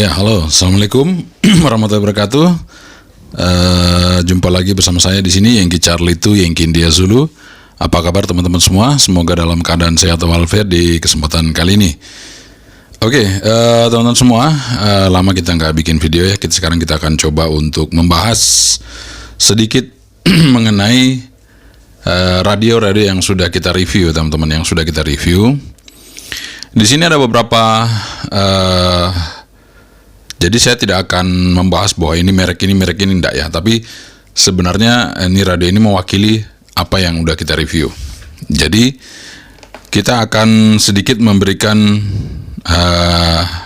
Ya, halo, assalamualaikum warahmatullahi wabarakatuh. Jumpa lagi bersama saya di sini, Yankee Charlie 2, Yankee India Zulu. Apa kabar teman-teman semua? Semoga dalam keadaan sehat walafiat di kesempatan kali ini. Oke, teman-teman semua, lama kita nggak bikin video ya. Sekarang kita akan coba untuk membahas sedikit mengenai radio-radio yang sudah kita review, teman-teman, yang sudah kita review. Di sini ada beberapa. Jadi saya tidak akan membahas bahwa ini merek ini enggak ya, tapi sebenarnya ini radio ini mewakili apa yang udah kita review. Jadi kita akan sedikit memberikan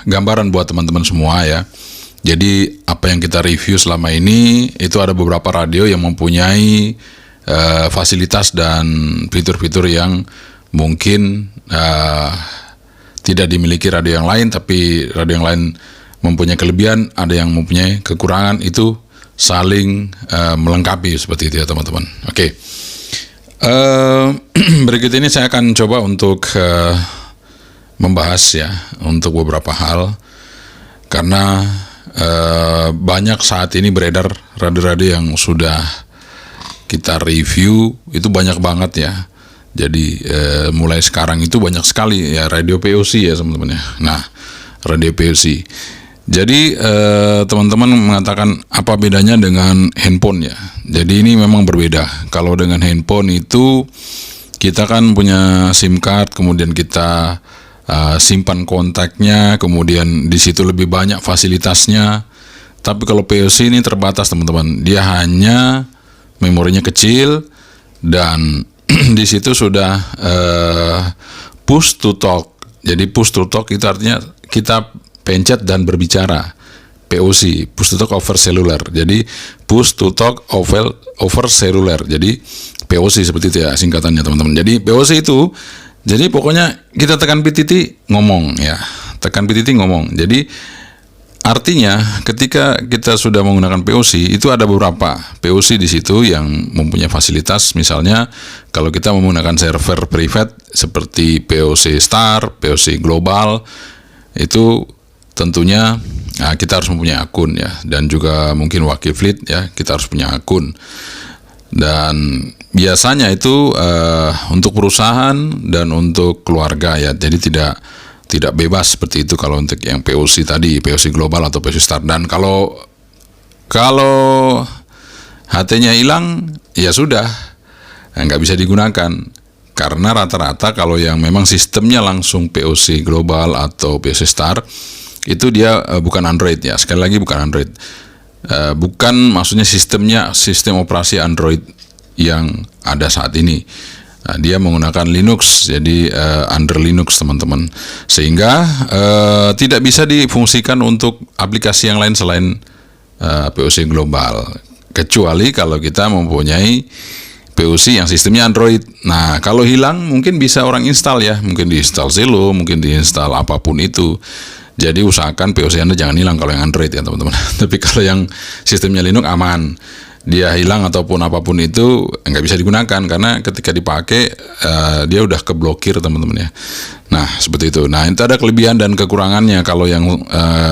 gambaran buat teman-teman semua ya. Jadi apa yang kita review selama ini itu ada beberapa radio yang mempunyai fasilitas dan fitur-fitur yang mungkin tidak dimiliki radio yang lain, tapi radio yang lain mempunyai kelebihan, ada yang mempunyai kekurangan, itu saling melengkapi seperti itu ya teman-teman. Oke. Berikut ini saya akan coba untuk membahas ya untuk beberapa hal, karena banyak saat ini beredar radio-radio yang sudah kita review, itu banyak banget ya. Jadi mulai sekarang itu banyak sekali ya radio POC ya teman-teman ya. Nah, radio POC. Jadi teman-teman mengatakan apa bedanya dengan handphone ya. Jadi ini memang berbeda. Kalau dengan handphone itu kita kan punya SIM card, kemudian kita simpan kontaknya, kemudian di situ lebih banyak fasilitasnya. Tapi kalau POC ini terbatas teman-teman. Dia hanya memorinya kecil dan di situ sudah push to talk. Jadi push to talk itu artinya kita pencet dan berbicara. POC, push to talk over cellular. Jadi push to talk over cellular. Jadi POC seperti itu ya singkatannya teman-teman. Jadi POC itu, jadi pokoknya kita tekan PTT ngomong ya, tekan PTT ngomong. Jadi artinya ketika kita sudah menggunakan POC itu ada beberapa POC di situ yang mempunyai fasilitas. Misalnya kalau kita menggunakan server private seperti POC Star, POC Global, itu tentunya kita harus mempunyai akun ya, dan juga mungkin wakil fleet ya, kita harus punya akun. Dan biasanya itu untuk perusahaan dan untuk keluarga ya, jadi tidak bebas seperti itu kalau untuk yang POC tadi, POC Global atau POC Star. Dan kalau HT-nya hilang ya sudah, nggak bisa digunakan. Karena rata-rata kalau yang memang sistemnya langsung POC Global atau POC Star, itu dia bukan Android ya, sekali lagi bukan Android, bukan maksudnya sistem operasi Android yang ada saat ini. Dia menggunakan Linux, jadi under Linux teman-teman, sehingga tidak bisa difungsikan untuk aplikasi yang lain selain POC Global, kecuali kalau kita mempunyai POC yang sistemnya Android. Nah, kalau hilang mungkin bisa orang install ya, mungkin diinstal Zello, mungkin diinstal apapun itu. Jadi usahakan POC Anda jangan hilang kalau yang Android ya teman-teman. Tapi kalau yang sistemnya Linux aman. Dia hilang ataupun apapun itu nggak bisa digunakan, karena ketika dipakai dia udah keblokir teman-teman ya. Nah seperti itu. Nah itu ada kelebihan dan kekurangannya. Kalau yang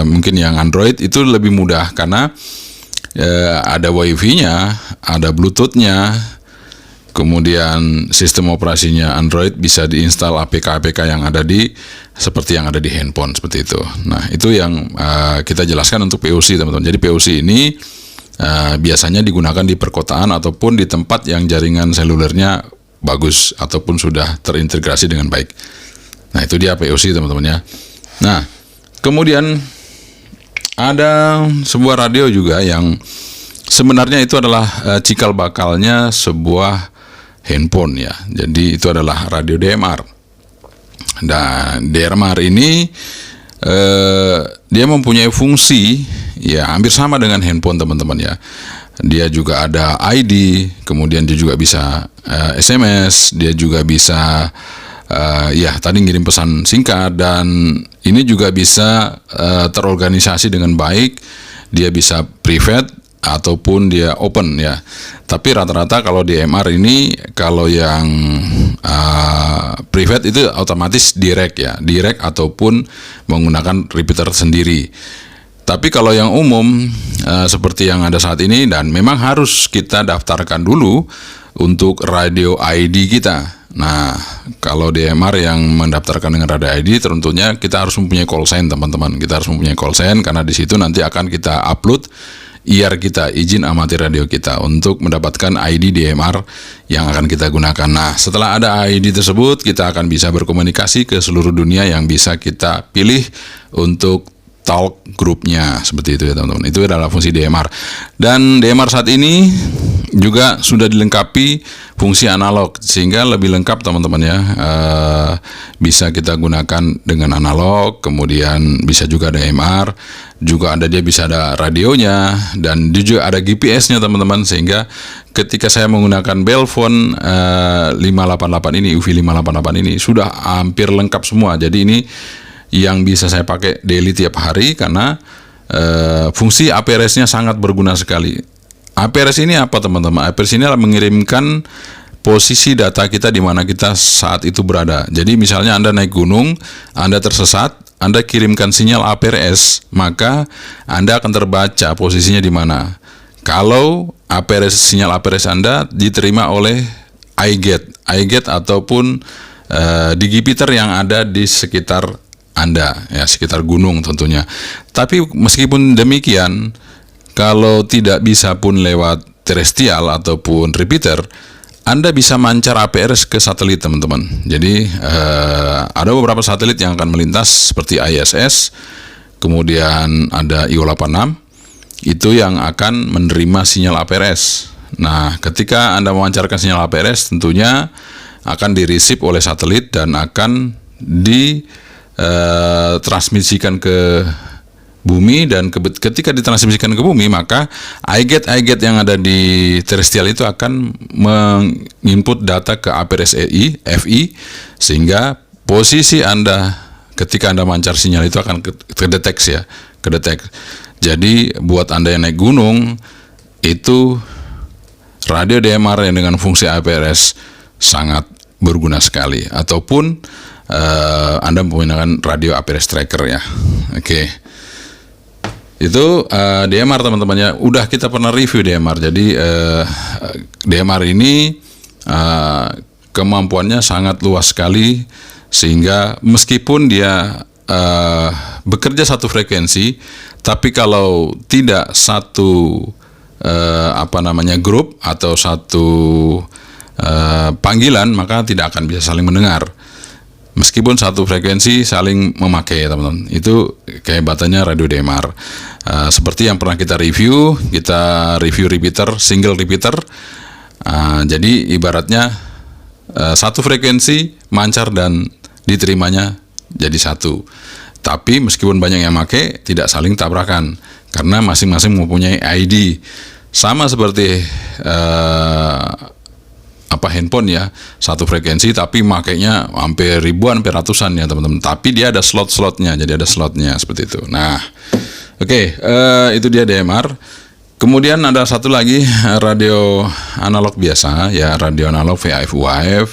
mungkin yang Android itu lebih mudah, karena ada WiFi-nya, ada Bluetooth-nya. Kemudian sistem operasinya Android bisa diinstal APK-APK yang ada seperti yang ada di handphone seperti itu. Nah itu yang kita jelaskan untuk POC teman-teman. Jadi POC ini biasanya digunakan di perkotaan ataupun di tempat yang jaringan selulernya bagus ataupun sudah terintegrasi dengan baik. Nah itu dia POC teman-teman ya. Nah kemudian ada sebuah radio juga yang sebenarnya itu adalah cikal bakalnya sebuah handphone ya. Jadi itu adalah radio DMR. Dan DMR ini dia mempunyai fungsi ya hampir sama dengan handphone teman-teman ya. Dia juga ada ID, kemudian dia juga bisa SMS, dia juga bisa ya tadi ngirim pesan singkat, dan ini juga bisa terorganisasi dengan baik. Dia bisa private ataupun dia open ya. Tapi rata-rata kalau di MR ini, kalau yang private itu otomatis direct ya, direct ataupun menggunakan repeater sendiri. Tapi kalau yang umum seperti yang ada saat ini, dan memang harus kita daftarkan dulu untuk radio ID kita. Nah, kalau DMR yang mendaftarkan dengan radio ID, tentunya kita harus mempunyai call sign, teman-teman. Kita harus mempunyai call sign karena di situ nanti akan kita upload IR kita, izin amati radio kita, untuk mendapatkan ID DMR yang akan kita gunakan. Nah, setelah ada ID tersebut, kita akan bisa berkomunikasi ke seluruh dunia yang bisa kita pilih untuk talk grupnya, seperti itu ya teman-teman. Itu adalah fungsi DMR. Dan DMR saat ini juga sudah dilengkapi fungsi analog, sehingga lebih lengkap teman-teman ya. Bisa kita gunakan dengan analog, kemudian bisa juga ada DMR, juga bisa ada radionya, dan juga ada GPS-nya teman-teman, sehingga ketika saya menggunakan Belphone 588 ini, UV 588 ini sudah hampir lengkap semua. Jadi ini yang bisa saya pakai daily tiap hari karena fungsi APRS-nya sangat berguna sekali. APRS ini apa teman-teman? APRS ini adalah mengirimkan posisi data kita di mana kita saat itu berada. Jadi misalnya Anda naik gunung, Anda tersesat, Anda kirimkan sinyal APRS, maka Anda akan terbaca posisinya di mana. Kalau sinyal APRS Anda diterima oleh iGate ataupun Digipiter yang ada di sekitar Anda, ya sekitar gunung tentunya. Tapi meskipun demikian, kalau tidak bisa pun lewat terestrial ataupun repeater, Anda bisa mancar APRS ke satelit teman-teman. Jadi ada beberapa satelit yang akan melintas seperti ISS, kemudian ada IO-86, itu yang akan menerima sinyal APRS. Nah, ketika Anda memancarkan sinyal APRS, tentunya akan di-receive oleh satelit dan akan transmisikan ke bumi, dan ketika ditransmisikan ke bumi, maka iGate yang ada di terestrial itu akan menginput data ke APRS FI, sehingga posisi Anda ketika Anda mancar sinyal itu akan kedeteksi. Jadi buat Anda yang naik gunung, itu radio DMR yang dengan fungsi APRS sangat berguna sekali, ataupun Anda menggunakan radio APRS tracker ya. Oke. Itu DMR teman-teman ya. Udah kita pernah review DMR. Jadi DMR ini kemampuannya sangat luas sekali, sehingga meskipun dia bekerja satu frekuensi, tapi kalau tidak satu grup atau satu panggilan, maka tidak akan bisa saling mendengar. Meskipun satu frekuensi saling memakai ya teman-teman. Itu kehebatannya radio DMR. Seperti yang pernah kita review repeater, single repeater. Jadi ibaratnya satu frekuensi mancar dan diterimanya jadi satu. Tapi meskipun banyak yang pakai, tidak saling tabrakan karena masing-masing mempunyai ID. Sama seperti handphone ya, satu frekuensi tapi makainya hampir ribuan, hampir ratusan ya teman-teman. Tapi dia ada slot-slotnya, jadi ada slotnya seperti itu. Nah, oke, itu dia DMR. Kemudian ada satu lagi radio analog biasa ya, radio analog VHF UHF.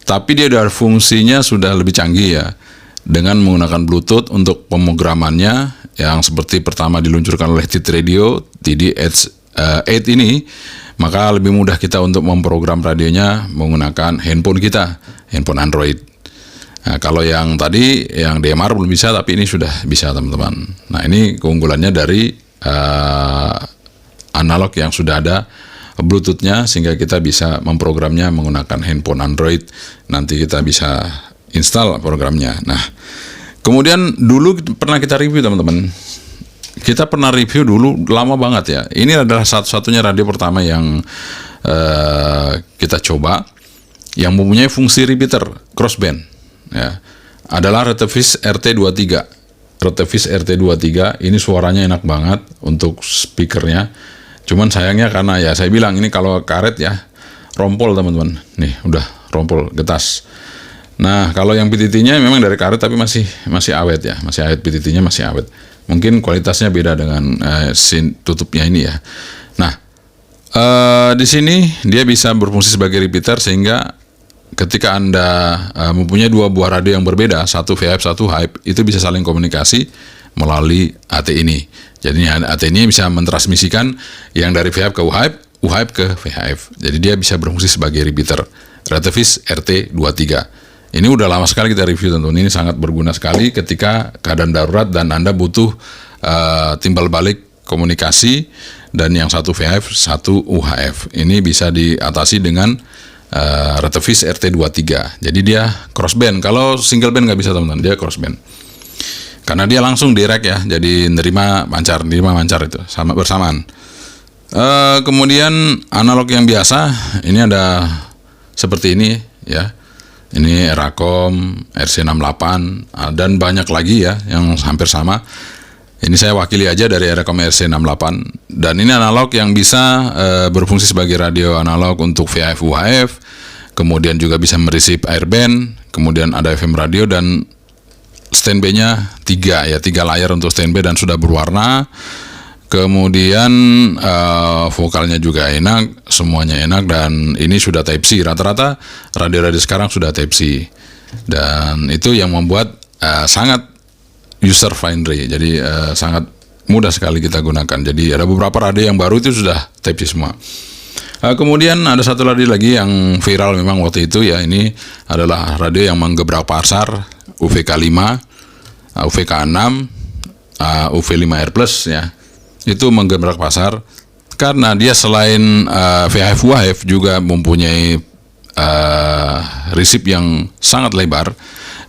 Tapi dia udah fungsinya sudah lebih canggih ya, dengan menggunakan Bluetooth untuk pemrogramannya, yang seperti pertama diluncurkan oleh TID Radio, TD-8 ini. Maka lebih mudah kita untuk memprogram radionya menggunakan handphone kita, handphone Android. Nah, kalau yang tadi, yang DMR belum bisa, tapi ini sudah bisa teman-teman. Nah, ini keunggulannya dari analog yang sudah ada Bluetooth-nya, sehingga kita bisa memprogramnya menggunakan handphone Android. Nanti kita bisa install programnya. Nah, kemudian dulu pernah kita review teman-teman. Kita pernah review dulu lama banget ya. Ini adalah satu-satunya radio pertama yang kita coba yang mempunyai fungsi repeater crossband ya. Adalah Retevis RT23. Retevis RT23 ini suaranya enak banget untuk speakernya. Cuman sayangnya karena ya saya bilang ini kalau karet ya rompol teman-teman. Nih udah rompol, getas. Nah, kalau yang PTT-nya memang dari karet tapi masih awet ya, masih awet, PTT-nya masih awet. Mungkin kualitasnya beda dengan tutupnya ini ya. Nah, di sini dia bisa berfungsi sebagai repeater, sehingga ketika Anda mempunyai dua buah radio yang berbeda, satu VHF, satu HF, itu bisa saling komunikasi melalui AT ini. Jadi AT ini bisa mentransmisikan yang dari VHF ke UHF ke VHF. Jadi dia bisa berfungsi sebagai repeater. Retevis RT23. Ini udah lama sekali kita review teman-teman. Ini sangat berguna sekali ketika keadaan darurat dan Anda butuh timbal balik komunikasi dan yang satu VHF, satu UHF. Ini bisa diatasi dengan Retevis RT23. Jadi dia crossband. Kalau single band nggak bisa teman-teman, dia crossband. Karena dia langsung direct ya, jadi nerima mancar itu sama bersamaan. Kemudian analog yang biasa, ini ada seperti ini ya. Ini Eracom RC68 dan banyak lagi ya yang hampir sama. Ini saya wakili aja dari Eracom RC68 dan ini analog yang bisa berfungsi sebagai radio analog untuk VHF UHF. Kemudian juga bisa mereceive airband, kemudian ada FM radio dan standby-nya 3 layar untuk standby dan sudah berwarna. Kemudian vokalnya juga enak, semuanya enak dan ini sudah Type C. Rata-rata radio-radio sekarang sudah Type C dan itu yang membuat sangat user friendly. Jadi sangat mudah sekali kita gunakan. Jadi ada beberapa radio yang baru itu sudah Type C semua. Kemudian ada satu radio lagi yang viral memang waktu itu ya. Ini adalah radio yang menggebrak pasar UVK5, UVK6, UV5R Plus ya. Itu menggebrak pasar karena dia selain VHF UHF juga mempunyai receive yang sangat lebar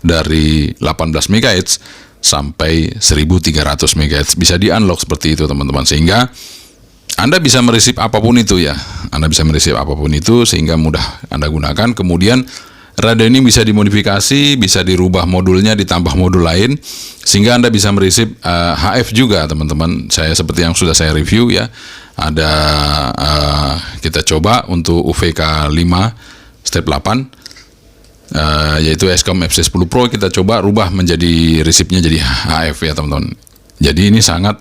dari 18 MHz sampai 1300 MHz. Bisa di-unlock seperti itu teman-teman, sehingga Anda bisa mereceive apapun itu ya. Anda bisa mereceive apapun itu sehingga mudah Anda gunakan. Kemudian radio ini bisa dimodifikasi, bisa dirubah modulnya, ditambah modul lain, sehingga Anda bisa mereceive HF juga teman-teman. Saya seperti yang sudah saya review ya. Ada kita coba untuk UVK 5 step 8, yaitu Escom FC10 Pro, kita coba rubah menjadi receive-nya jadi HF ya teman-teman. Jadi ini sangat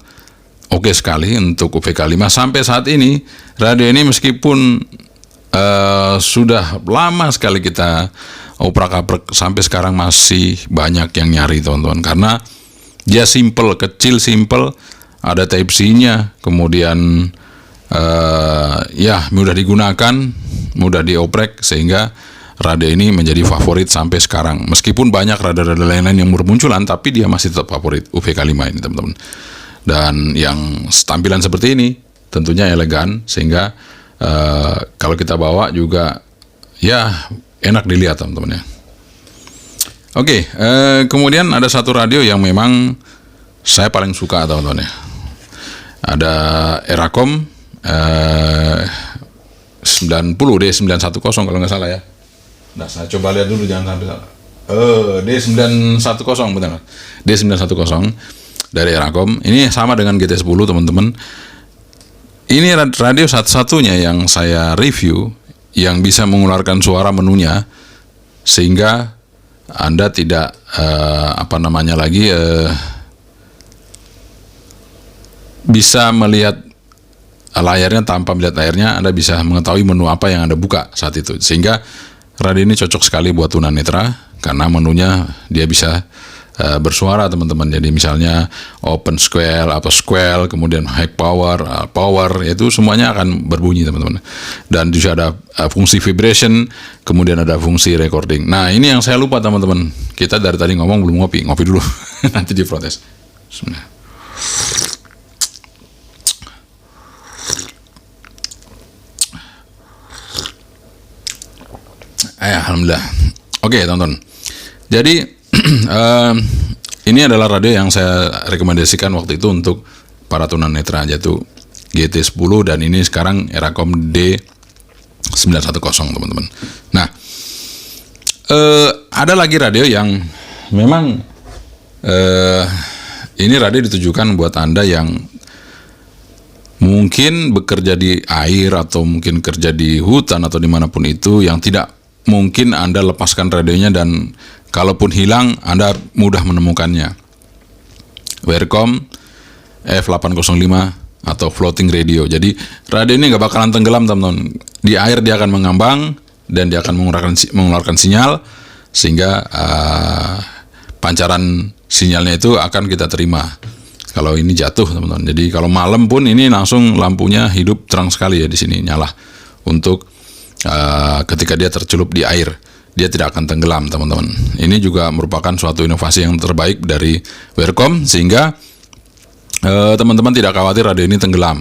oke sekali untuk UVK 5. Sampai saat ini radio ini meskipun sudah lama sekali kita oprak-aprik, sampai sekarang masih banyak yang nyari teman-teman, karena dia simple, kecil, simple, ada Type C-nya, kemudian ya mudah digunakan, mudah dioprek, sehingga radio ini menjadi favorit sampai sekarang. Meskipun banyak radio-radio lain-lain yang bermunculan, tapi dia masih tetap favorit UVK 5 ini teman-teman. Dan yang tampilan seperti ini tentunya elegan, sehingga kalau kita bawa juga ya enak dilihat teman-teman ya. Oke, kemudian ada satu radio yang memang saya paling suka teman-teman ya. Ada Eracom 90D910 kalau nggak salah ya. Nah, saya coba lihat dulu, jangan sampai salah. D910 benar. D910 dari Eracom. Ini sama dengan GT10 teman-teman. Ini radio satu-satunya yang saya review yang bisa mengeluarkan suara menunya, sehingga Anda tidak bisa melihat layarnya. Tanpa melihat layarnya Anda bisa mengetahui menu apa yang Anda buka saat itu, sehingga radio ini cocok sekali buat tunanetra karena menunya dia bisa bersuara teman-teman. Jadi misalnya open square atau square, kemudian high power, power, itu semuanya akan berbunyi teman-teman. Dan juga ada fungsi vibration, kemudian ada fungsi recording. Nah, ini yang saya lupa teman-teman. Kita dari tadi ngomong belum ngopi dulu. Nanti diprotes. Alhamdulillah. Oke teman-teman. Jadi ini adalah radio yang saya rekomendasikan waktu itu untuk para tunanetra, yaitu GT10, dan ini sekarang Eracom D910 teman-teman. Nah, ada lagi radio yang memang ini radio ditujukan buat Anda yang mungkin bekerja di air atau mungkin kerja di hutan atau dimanapun itu, yang tidak mungkin Anda lepaskan radionya, dan kalaupun hilang Anda mudah menemukannya. Wercom F805 atau floating radio. Jadi radio ini nggak bakalan tenggelam teman-teman. Di air dia akan mengambang dan dia akan mengeluarkan sinyal, sehingga pancaran sinyalnya itu akan kita terima. kalau ini jatuh teman-teman. Jadi kalau malam pun ini langsung lampunya hidup terang sekali ya di sini nyala untuk ketika dia tercelup di air, dia tidak akan tenggelam teman-teman. Ini juga merupakan suatu inovasi yang terbaik dari Wearcom sehingga teman-teman tidak khawatir radio ini tenggelam.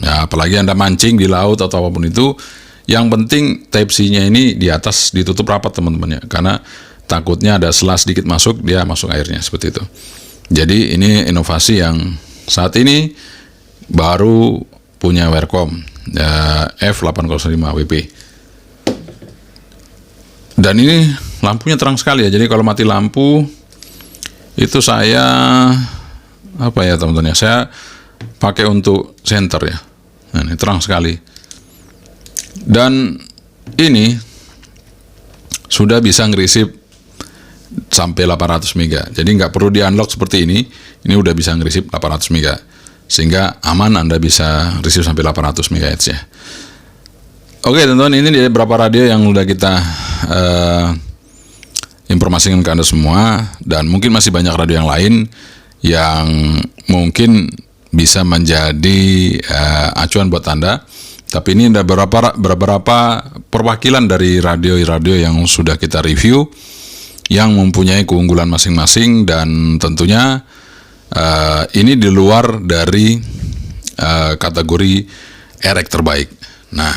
Ya, apalagi Anda mancing di laut atau apapun itu, yang penting Type-C-nya ini di atas ditutup rapat teman-teman ya, karena takutnya ada sela sedikit masuk, dia masuk airnya seperti itu. Jadi ini inovasi yang saat ini baru punya Wearcom ya, F805WP. Dan ini lampunya terang sekali ya. Jadi kalau mati lampu itu saya apa ya teman-teman ya, saya pakai untuk center ya. Nah, ini terang sekali. Dan ini sudah bisa ngerisip sampai 800 mega. Jadi nggak perlu di-unlock seperti ini. Ini udah bisa ngerisip 800 mega. Sehingga aman Anda bisa risip sampai 800 MHz ya. Oke teman-teman, ini dia beberapa radio yang udah kita informasikan ke Anda semua. Dan mungkin masih banyak radio yang lain yang mungkin bisa menjadi acuan buat Anda. Tapi ini ada beberapa perwakilan dari radio-radio yang sudah kita review yang mempunyai keunggulan masing-masing, dan tentunya ini di luar dari kategori erek terbaik. Nah,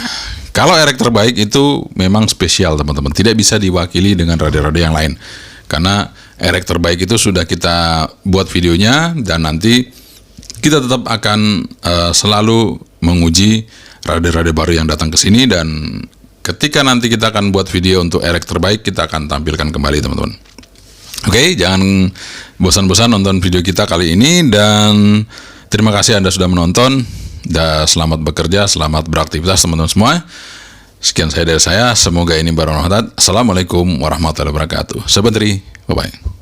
kalau erek terbaik itu memang spesial teman-teman, tidak bisa diwakili dengan radio-radio yang lain. Karena erek terbaik itu sudah kita buat videonya, dan nanti kita tetap akan selalu menguji radio-radio baru yang datang ke sini, dan ketika nanti kita akan buat video untuk erek terbaik, kita akan tampilkan kembali teman-teman. Oke, jangan bosan-bosan nonton video kita kali ini, dan terima kasih Anda sudah menonton. Dan selamat bekerja, selamat beraktivitas teman-teman semua. Sekian dari saya, semoga ini bermanfaat. Assalamualaikum warahmatullahi wabarakatuh. Sahabat Tri, bye-bye.